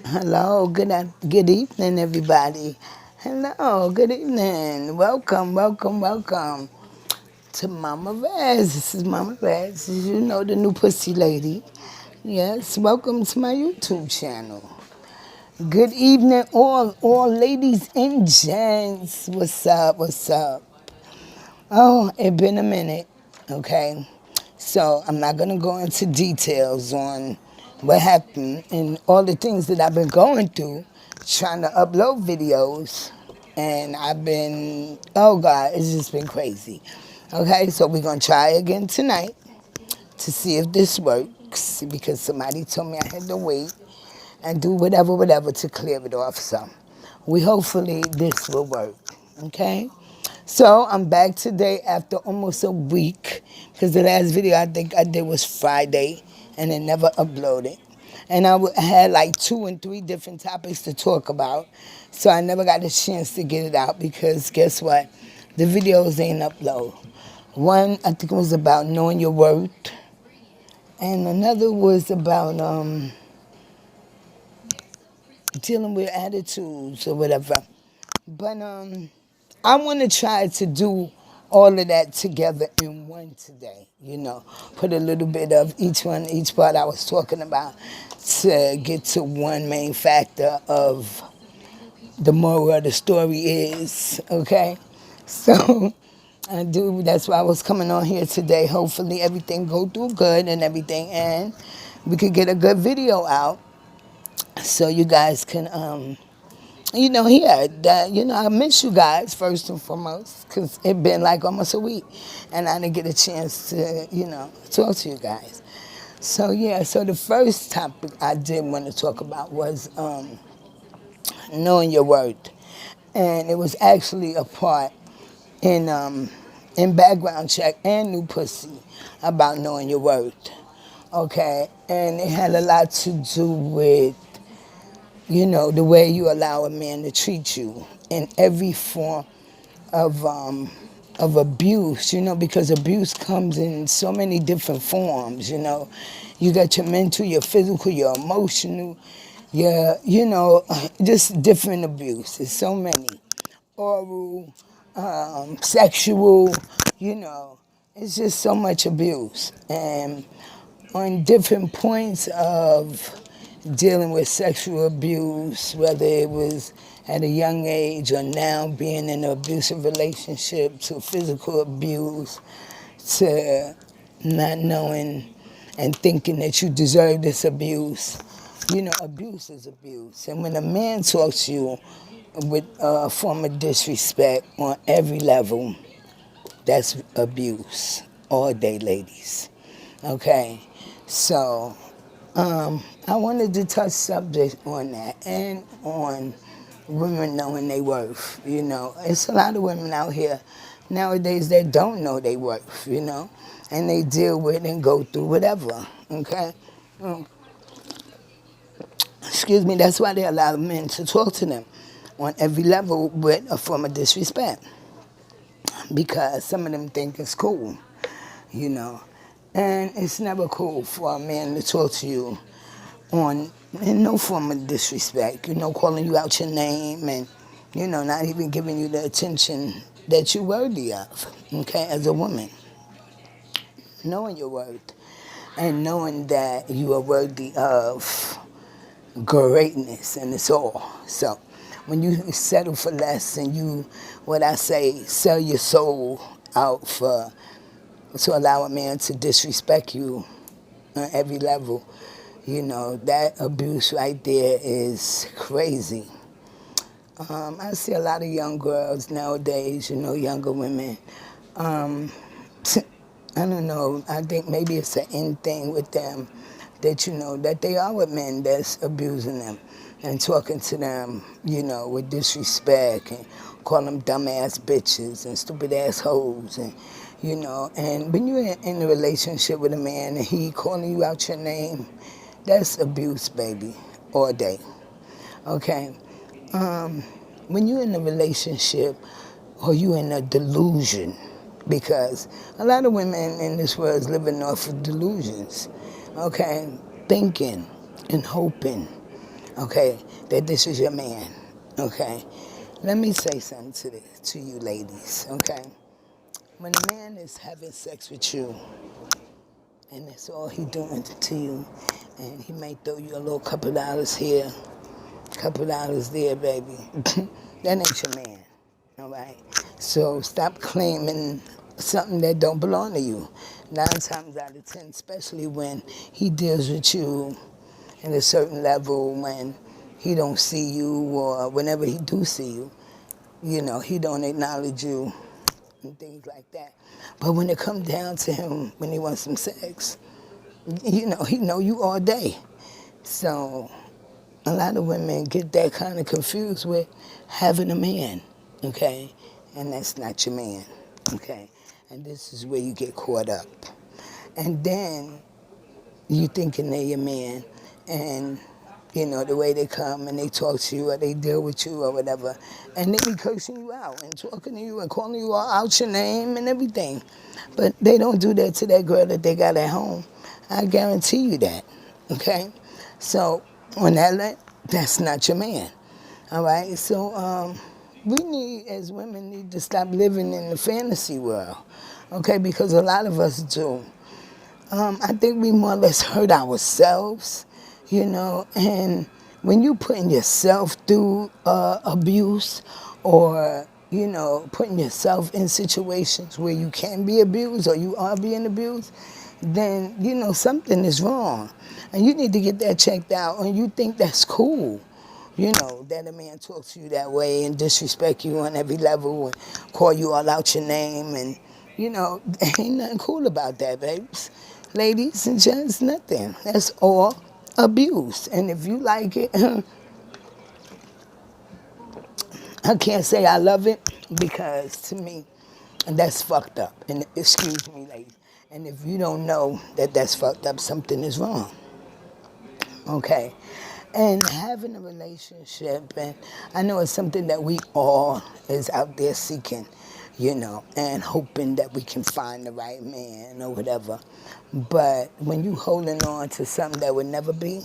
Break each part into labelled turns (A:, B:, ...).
A: Hello, good evening, everybody. Hello, good evening. Welcome, welcome, welcome to Mama Rez. This is Mama Rez. You know, the new pussy lady. Yes, welcome to my YouTube channel. Good evening, all ladies and gents. What's up? What's up? Oh, it been a minute. Okay, so I'm not gonna go into details on what happened and all the things that I've been going through trying to upload videos. And I've been, oh God, it's just been crazy. Okay, so we're gonna try again tonight to see if this works because somebody told me I had to wait and do whatever to clear it off. So we hopefully this will work. Okay. So I'm back today after almost a week because the last video I think I did was Friday and it never uploaded. And I had like 2 and 3 different topics to talk about. So I never got a chance to get it out because guess what? The videos ain't upload. One, I think it was about knowing your worth. And another was about dealing with attitudes or whatever. But I want to try to do all of that together in one today, put a little bit of each part I was talking about to get to one main factor of the moral of the story is, okay? So that's why I was coming on here today. Hopefully everything go through good and everything and we could get a good video out so you guys can I miss you guys first and foremost because it been like almost a week and I didn't get a chance to, talk to you guys. So, yeah, so the first topic I did want to talk about was knowing your worth. And it was actually a part in background check and new pussy about knowing your worth. Okay, and it had a lot to do with the way you allow a man to treat you in every form of abuse, because abuse comes in so many different forms. You got your mental, your physical, your emotional, just different abuse. There's so many. Oral, sexual, you know, it's just so much abuse. And on different points of dealing with sexual abuse, whether it was at a young age or now being in an abusive relationship, to physical abuse, to not knowing and thinking that you deserve this abuse. Abuse is abuse. And when a man talks to you with a form of disrespect on every level, that's abuse all day, ladies. Okay? So, I wanted to touch subject on that and on women knowing their worth. It's a lot of women out here nowadays that don't know their worth, and they deal with and go through whatever, okay? Excuse me, that's why they allow men to talk to them on every level with a form of disrespect because some of them think it's cool, you know. And it's never cool for a man to talk to you in no form of disrespect, calling you out your name and, not even giving you the attention that you're worthy of, okay, as a woman. Knowing your worth and knowing that you are worthy of greatness and it's all. So when you settle for less and you, what I say, sell your soul out to allow a man to disrespect you on every level, that abuse right there is crazy. I see a lot of young girls nowadays, younger women. I don't know, I think maybe it's an end thing with them that, that they are with men that's abusing them and talking to them, with disrespect and call them dumbass bitches and stupid ass hoes and, and when you're in a relationship with a man and he calling you out your name, that's abuse, baby, all day, okay? When you're in a relationship or you in a delusion, because a lot of women in this world is living off of delusions, okay? Thinking and hoping, okay, that this is your man, okay? Let me say something to you ladies, okay? When a man is having sex with you, and that's all he doing to you, and he may throw you a little couple dollars here, couple dollars there, baby, that ain't your man, all right? So stop claiming something that don't belong to you. 9 times out of 10, especially when he deals with you at a certain level, when he don't see you, or whenever he do see you, you know, he don't acknowledge you and things like that. But when it comes down to him, when he wants some sex, you know, he know you all day. So a lot of women get that kind of confused with having a man, okay? And that's not your man, okay? And this is where you get caught up. And then you thinking they're your man, and you know, the way they come and they talk to you or they deal with you or whatever, and they be cursing you out and talking to you and calling you all out your name and everything. But they don't do that to that girl that they got at home. I guarantee you that, okay? So on that's not your man, all right? So we need, as women, need to stop living in the fantasy world, okay? Because a lot of us do. I think we more or less hurt ourselves, you know, and when you putting yourself through abuse, or, you know, putting yourself in situations where you can be abused or you are being abused, then, you know, something is wrong. And you need to get that checked out, and you think that's cool. You know, that a man talks to you that way and disrespect you on every level and call you all out your name, and, you know, ain't nothing cool about that, babes. Ladies and gents, nothing. That's all abuse. And if you like it, I can't say I love it, because to me, that's fucked up. And excuse me, ladies. And if you don't know that that's fucked up, something is wrong. Okay. And having a relationship, and I know it's something that we all is out there seeking, you know, and hoping that we can find the right man or whatever. But when you holding on to something that would never be,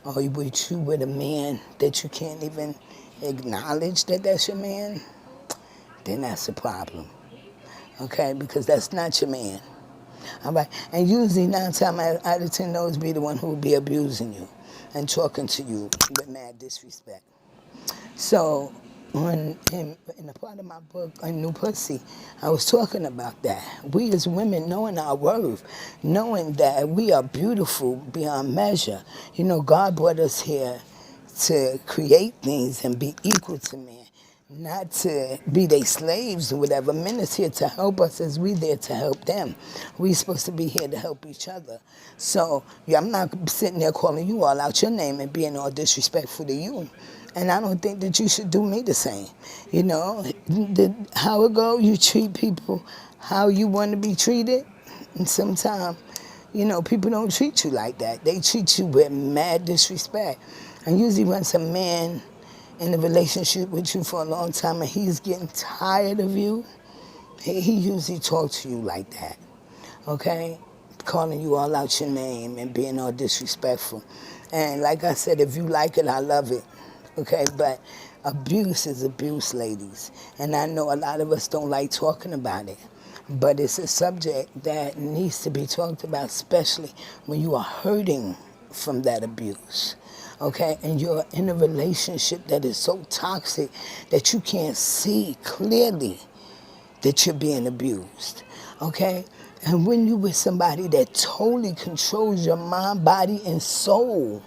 A: or with a man that you can't even acknowledge that that's your man, then that's a problem, okay? Because that's not your man. All right. And usually 9 times out of 10, those be the one who will be abusing you and talking to you with mad disrespect. So in a part of my book, A New Pussy, I was talking about that. We as women, knowing our worth, knowing that we are beautiful beyond measure. You know, God brought us here to create things and be equal to men, not to be their slaves or whatever. Men is here to help us as we there to help them. We supposed to be here to help each other. So yeah, I'm not sitting there calling you all out your name and being all disrespectful to you. And I don't think that you should do me the same. You know, how it go, you treat people how you want to be treated. And sometimes, you know, people don't treat you like that. They treat you with mad disrespect. And usually once a man in a relationship with you for a long time and he's getting tired of you, he usually talks to you like that, okay? Calling you all out your name and being all disrespectful. And like I said, if you like it, I love it, okay? But abuse is abuse, ladies. And I know a lot of us don't like talking about it, but it's a subject that needs to be talked about, especially when you are hurting from that abuse, okay? And you're in a relationship that is so toxic that you can't see clearly that you're being abused, okay? And when you with somebody that totally controls your mind, body, and soul,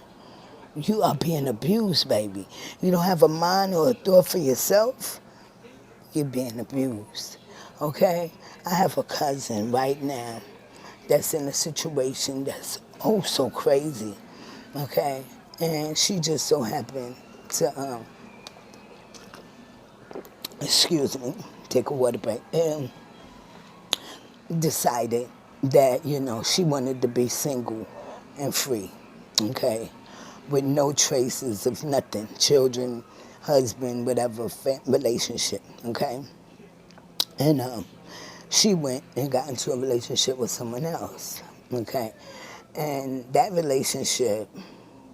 A: you are being abused, baby. You don't have a mind or a thought for yourself, you're being abused, okay? I have a cousin right now that's in a situation that's oh so crazy, okay? And she just so happened to, excuse me, take a water break, decided that, you know, she wanted to be single and free, okay? With no traces of nothing, children, husband, whatever, relationship, okay? And she went and got into a relationship with someone else, okay? And that relationship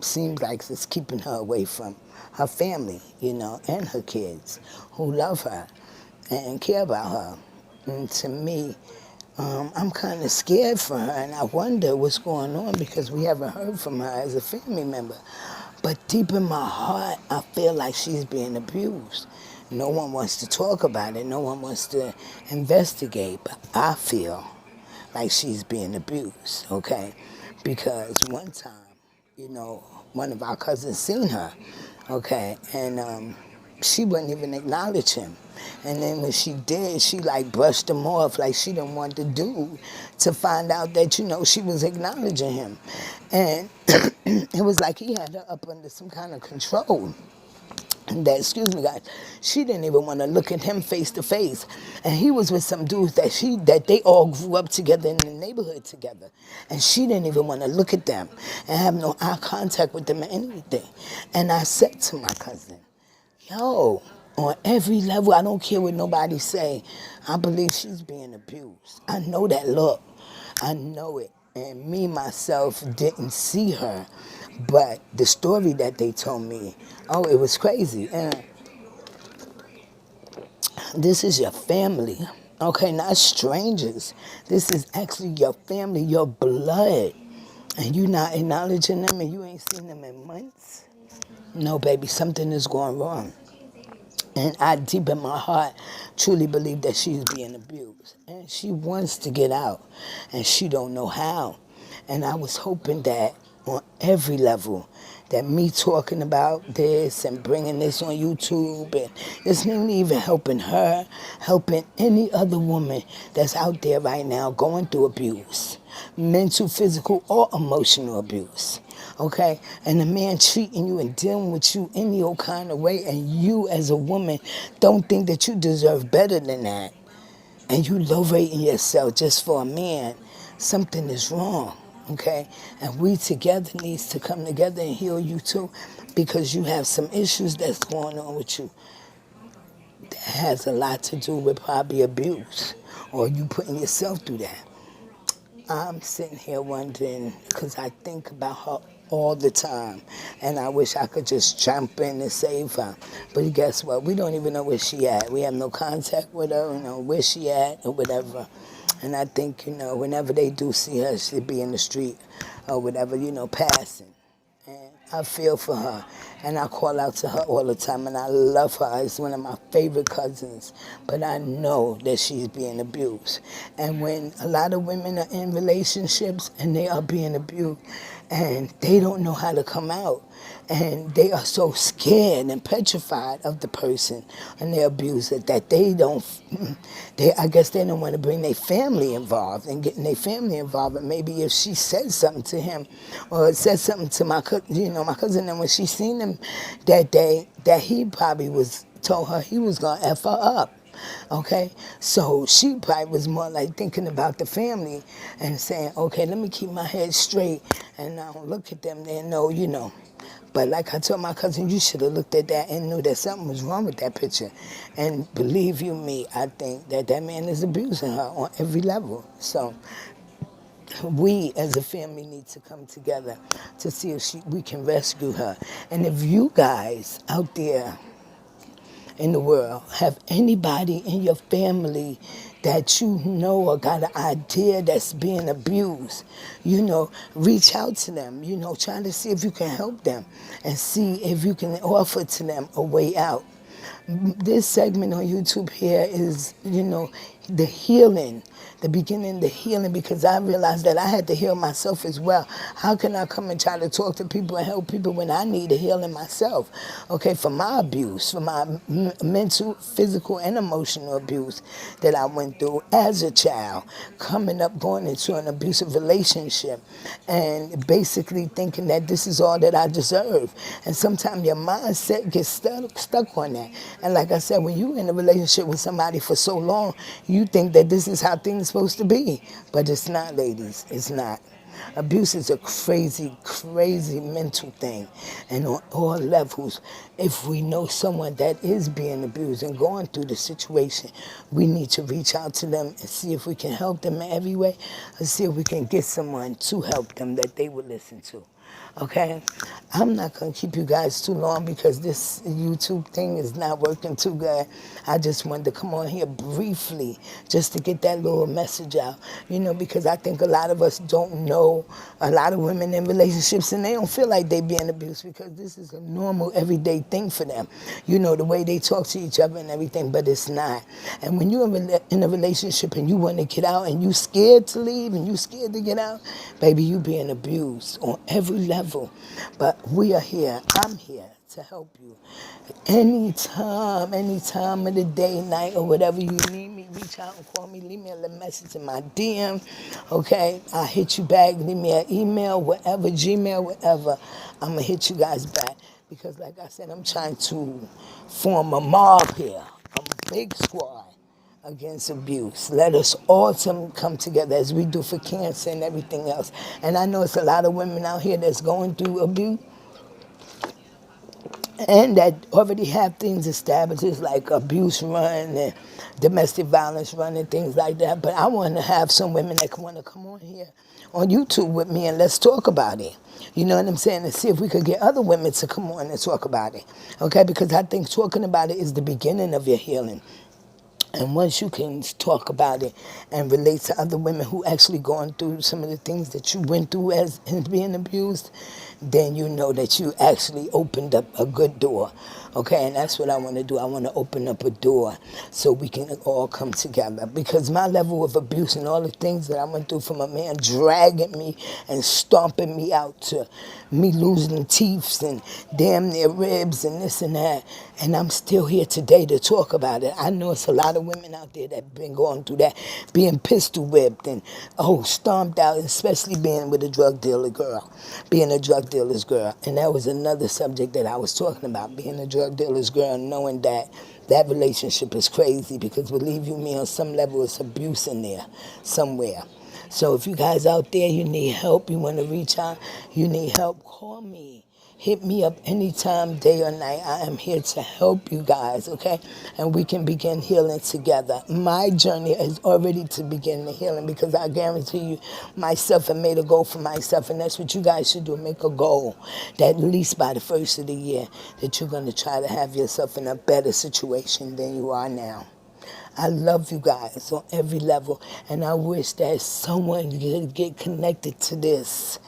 A: seems like it's keeping her away from her family, you know, and her kids who love her and care about her. And to me, I'm kind of scared for her, and I wonder what's going on because we haven't heard from her as a family member. But deep in my heart, I feel like she's being abused. No one wants to talk about it. No one wants to investigate. But I feel like she's being abused, okay? Because one time, you know, one of our cousins seen her, okay, and she wouldn't even acknowledge him. And then when she did, she like brushed him off like she didn't want to do to find out that, you know, she was acknowledging him. And it was like he had her up under some kind of control. That, excuse me, guys, she didn't even want to look at him face to face, and he was with some dudes that they all grew up together in the neighborhood together, and she didn't even want to look at them and have no eye contact with them or anything. And I said to my cousin, yo, on every level, I don't care what nobody say, I believe she's being abused. I know that look. I know it. And me, myself, didn't see her. But the story that they told me, oh, it was crazy. And this is your family. Okay, not strangers. This is actually your family, your blood. And you not acknowledging them and you ain't seen them in months? No, baby, something is going wrong. And I, deep in my heart, truly believe that she's being abused. And she wants to get out, and she don't know how. And I was hoping that on every level, that me talking about this and bringing this on YouTube, and it's not even helping her, helping any other woman that's out there right now going through abuse, mental, physical, or emotional abuse. Okay, and the man treating you and dealing with you any old kind of way, and you as a woman don't think that you deserve better than that, and you low rating yourself just for a man, something is wrong. Okay, and we together needs to come together and heal you too, because you have some issues that's going on with you that has a lot to do with probably abuse, or you putting yourself through that. I'm sitting here wondering, because I think about her all the time, and I wish I could just jump in and save her. But guess what? We don't even know where she at. We have no contact with her, you know, where she at or whatever. And I think, you know, whenever they do see her, she'll be in the street or whatever, you know, passing. And I feel for her, and I call out to her all the time, and I love her. It's one of my favorite cousins, but I know that she's being abused. And when a lot of women are in relationships and they are being abused, and they don't know how to come out, and they are so scared and petrified of the person and their abuser that they don't, I guess they don't want to bring their family involved and getting their family involved. And maybe if she said something to him or said something to my cousin, and when she seen him that day, that he probably told her he was going to F her up. Okay, so she probably was more like thinking about the family and saying, okay, let me keep my head straight and I don't look at them there, no, you know. But like I told my cousin, you should have looked at that and knew that something was wrong with that picture. And believe you me, I think that that man is abusing her on every level. So we as a family need to come together to see if we can rescue her. And if you guys out there in the world have anybody in your family that you know or got an idea that's being abused, you know, reach out to them, you know, try to see if you can help them and see if you can offer to them a way out. This segment on YouTube here is, you know, the healing, the beginning, the healing, because I realized that I had to heal myself as well. How can I come and try to talk to people and help people when I need a healing myself? Okay, for my abuse, for my mental, physical, and emotional abuse that I went through as a child, coming up, going into an abusive relationship, and basically thinking that this is all that I deserve. And sometimes your mindset gets stuck on that. And like I said, when you're in a relationship with somebody for so long, you think that this is how things are supposed to be. But it's not, ladies. It's not. Abuse is a crazy, crazy mental thing. And on all levels, if we know someone that is being abused and going through the situation, we need to reach out to them and see if we can help them in every way, and see if we can get someone to help them that they would listen to. Okay? I'm not going to keep you guys too long because this YouTube thing is not working too good. I just wanted to come on here briefly just to get that little message out, because I think a lot of us don't know a lot of women in relationships and they don't feel like they being abused because this is a normal everyday thing for them. The way they talk to each other and everything, but it's not. And when you're in a relationship and you want to get out and you scared to leave and you scared to get out, baby, you being abused on every level. But we are here. I'm here to help you. Any time of the day, night, or whatever you need me, reach out and call me. Leave me a little message in my DM, okay? I'll hit you back. Leave me an email, whatever, Gmail, whatever. I'm going to hit you guys back because, like I said, I'm trying to form a mob here, a big squad against abuse. Let us all come together as we do for cancer and everything else. And I know it's a lot of women out here that's going through abuse and that already have things established like abuse run and domestic violence run and things like that. But I want to have some women that want to come on here on YouTube with me and let's talk about it. You know what I'm saying? And see if we could get other women to come on and talk about it. Okay? Because I think talking about it is the beginning of your healing. And once you can talk about it and relate to other women who actually going through some of the things that you went through as being abused, then you know that you actually opened up a good door. Okay, and that's what I want to do. I want to open up a door so we can all come together. Because my level of abuse and all the things that I went through from a man dragging me and stomping me out to me losing teeth and damn near ribs and this and that. And I'm still here today to talk about it. I know it's a lot of women out there that have been going through that, being pistol whipped and, stomped out, especially being with a drug dealer girl, being a drug dealer's girl. And that was another subject that I was talking about, being a drug dealer's girl, knowing that that relationship is crazy because believe you me, on some level it's abuse in there somewhere. So if you guys out there, you need help, you want to reach out, you need help, call me. Hit me up anytime, day or night. I am here to help you guys, okay? And we can begin healing together. My journey is already to begin the healing because I guarantee you, myself have made a goal for myself, and that's what you guys should do, make a goal that at least by the first of the year that you're going to try to have yourself in a better situation than you are now. I love you guys on every level, and I wish that someone could get connected to this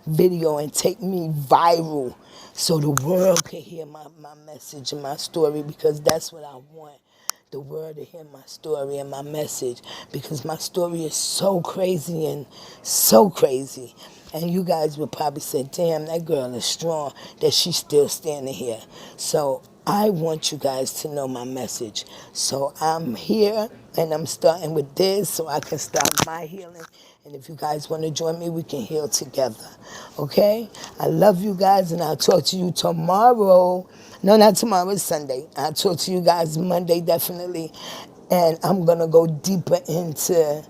A: video and take me viral so the world can hear my message and my story because that's what I want. The world to hear my story and my message because my story is so crazy and so crazy. And you guys would probably say, damn, that girl is strong, that she's still standing here. So I want you guys to know my message. So I'm here and I'm starting with this so I can start my healing. And if you guys want to join me, we can heal together. Okay? I love you guys and I'll talk to you tomorrow. No, not tomorrow, it's Sunday. I'll talk to you guys Monday, definitely. And I'm going to go deeper into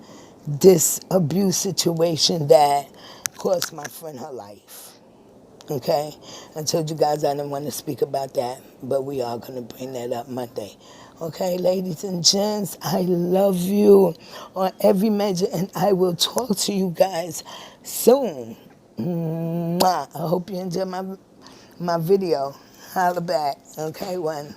A: this abuse situation that cost my friend her life. Okay? I told you guys I didn't want to speak about that, but we are going to bring that up Monday. Okay, ladies and gents, I love you on every measure, and I will talk to you guys soon. Mwah. I hope you enjoy my video. Holla back. Okay, one.